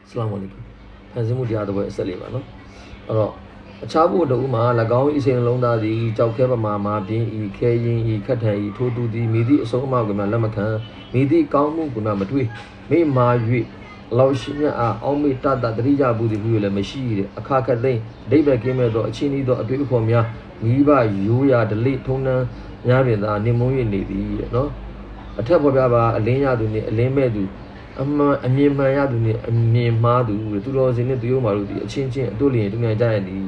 Assalamu alaikum ဖန်ဆင်းမှုတရားတော်အဆက်လေးပါနော်အဲ့တော့အခြားဖို့တို့မှာ၎င်းဤစိန်လုံးသားသည်ကြောက်ခဲပမာမှာပြင်းဤခဲရင်ဤခတ်ထန်ဤထိုးသူသည်မိသည့်အဆုံးအမကမှလက်မခံမိသည့်ကောင်းမှုကမှမတွေ့မိမာ၍လောက်ရှိမြတ်အားအောင်းမေတ္တတတိယဘူးသည်ဘူးလည်းမရှိတဲ့အခါခတ်သိမ့်ဒိဗ္ဗေကင်းမဲ့သောအချင်းဤသောအတွေ့အခေါ်များမိဘရိုးရာဒလိထုံးနှံများပင်သာနေမုံ၍နေသည်တဲ့နော်အထက်ပေါ်ပြပါအလင်းရသူနှင့်အလင်းမဲ့သူအမြင်မှန်ရသူနဲ့အမြင်မှားသူသူတော်စင်နဲ့သူရောမာတို့ဒီအချင်းချင်းအတို့လျင်တူငန်ကြရသည်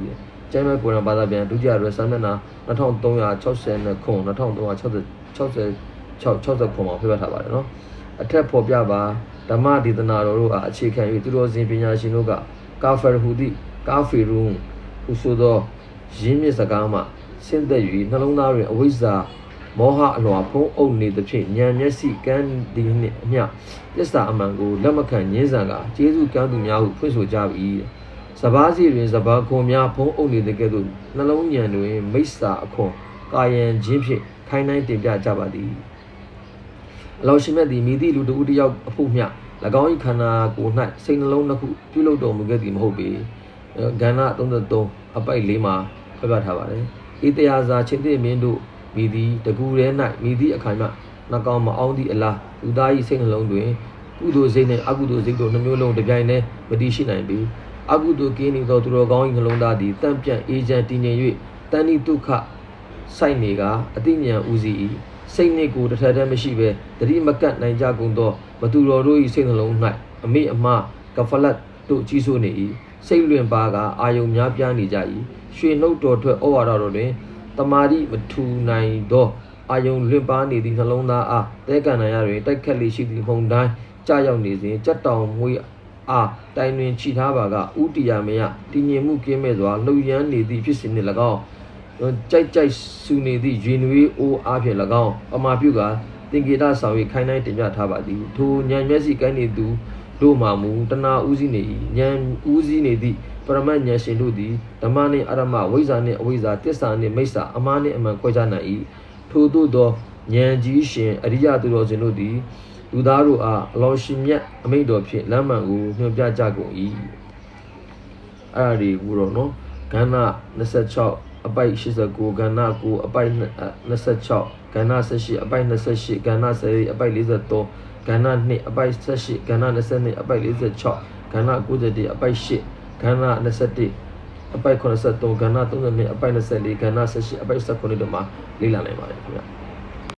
ကျမ်းမဲ့ကိုရံဘာသာပြန်ဒုတိယရွယ်စာမျက်နှာ2360ခု2360ခုမှာပြပြထားပါတယ်နော်အထက်ဖော်ပြပါဓမ္မဒေသနာတော်တို့အားအခြေခံ၍သူတော်စင်ပညာရှင်တို့ကကာဖာဟူသည်ကာဖီရုံဟုဆိုသောရင်းမြစ်စကားမှဆင့်သက်၍နှလုံးသားတွင်အဝိဇ္ဇာမောဟအလွာဖုံးအုပ်နေသဖြင့်ဉာဏ်မျက်စိကန်းဒီနှင့်အမျှသစ္စာအမှန်ကိုလက်မခံညှင်းဆန်ကကျေးဇူးကမ်းသူများဟုဖွင့်ဆိုကြပြီစဘာစီတွင်စဘာခွန်များဖုံးအုပ်နေတဲ့ကဲ့သို့နှလုံးဉာဏ်တွင်မိစ္ဆာအခွန်ကာယံခြင်းဖြင့်ခိုင်းတိုင်းတင်ပြကြပါသည်အလောရှိမြတ်သည်မိသည့်လူတဦးတစ်ယောက်အဖို့မျှ၎င်း၏ခန္ဓာကိုယ်၌စိတ်နှလုံးတစ်ခုပြုလုပ်တော်မူခဲ့သည်မဟုတ်ပေကဏ္ဍ33အပိုက်4မှာပြပြထားပါတယ်ဤတရားစာချင်းသည့်မင်းတို့မိသည်တကူရဲ၌မိသည်အခိုင်မှနှကောင်မအောင်သည့်အလားလူသား၏စိတ်နှလုံးတွင်ကုသိုလ်စိတ်နှင့်အကုသိုလ်စိတ်တို့နှမျိုးလုံးတစ်ပြိုင်တည်းမတည်ရှိနိုင်ပေအကုသိုလ်ကင်းနေသောသူတော်ကောင်း၏နှလုံးသားသည်တန့်ပြန့်အေးချမ်းတည်ငြိမ်၍တဏှိဒုက္ခစိုက်နေကအတိညာဥစီ၏စိတ်နှင့်ကိုယ်တစ်ထက်တည်းမရှိဘဲတတိမကတ်နိုင်ကြကုန်သောမသူတော်တို့၏စိတ်နှလုံး၌အမိအမကဖလတ်တို့ကြီးစိုးနေ၏စိတ်လွင်ပါကအာယုံများပြားနေကြ၏ရွှေနှုတ်တော်ထွက်ဩဝါဒတော်တွင်တမာတိမထူနိုင်သောအာယုံလွင့်ပါနေသည့်နှလုံးသားအားတဲကန်နိုင်ရတွင်တိုက်ခတ်လေးရှိသည့်ဟုန်တိုင်းကြာရောက်နေစဉ်ကြက်တောင်မွေးအားတိုင်တွင်ခြိထားပါကဥတီယာမယတည်ငြိမ်မှုကင်းမဲ့စွာလှုပ်ရမ်းနေသည့်ဖြစ်စဉ်နှင့်၎င်းကြိုက်ဆူနေသည့်ရင်နွေးအိုးအားဖြင့်၎င်းပမာပြုကသင်္ကေတဆောင်၍ခိုင်းတိုင်းတင်ပြထားပါသည်ထိုဉာဏ်မျက်စိကိုင်းနေသူတို့မှမူတဏှာဥစည်းနေ၏ဉာဏ်ဥစည်းနေသည့်ပရမတ်ဉာဏ်ရှင်တို့သည်ဓမ္မနှင့်အရမဝိဇ္ဇာနှင့်အဝိဇ္ဇာတစ္ဆာနှင့်မိစ္ဆာအမှားနှင့်အမှန်ခွဲခြားနိုင်၏ထို့သို့သောဉာဏ်ကြီးရှင်အရိယသူတော်စင်တို့သည်လူသားတို့အားအလောရှိမြတ်အမိန့်တော်ဖြင့်လမ်းမှန်ကိုညွှန်ပြကြကုန်၏အဲ့ဒါဒီဘူးတော့နော်ကဏ္ဍ26အပိုက်89ကဏ္ဍ9အပိုက်26ကဏ္ဍ18အပိုက်28ကဏ္ဍ10အပိုက်43ကဏ္ဍ2အပိုက်18ကဏ္ဍ22အပိုက်46ကဏ္ဍ91အပိုက်8ကဏ္ဍ21အပိုက်83ကဏ္ဍ32အပိုက်24ကဏ္ဍ18အပိုက်19တို့မှာလေ့လာနိုင်ပါတယ်ခင်ဗျာ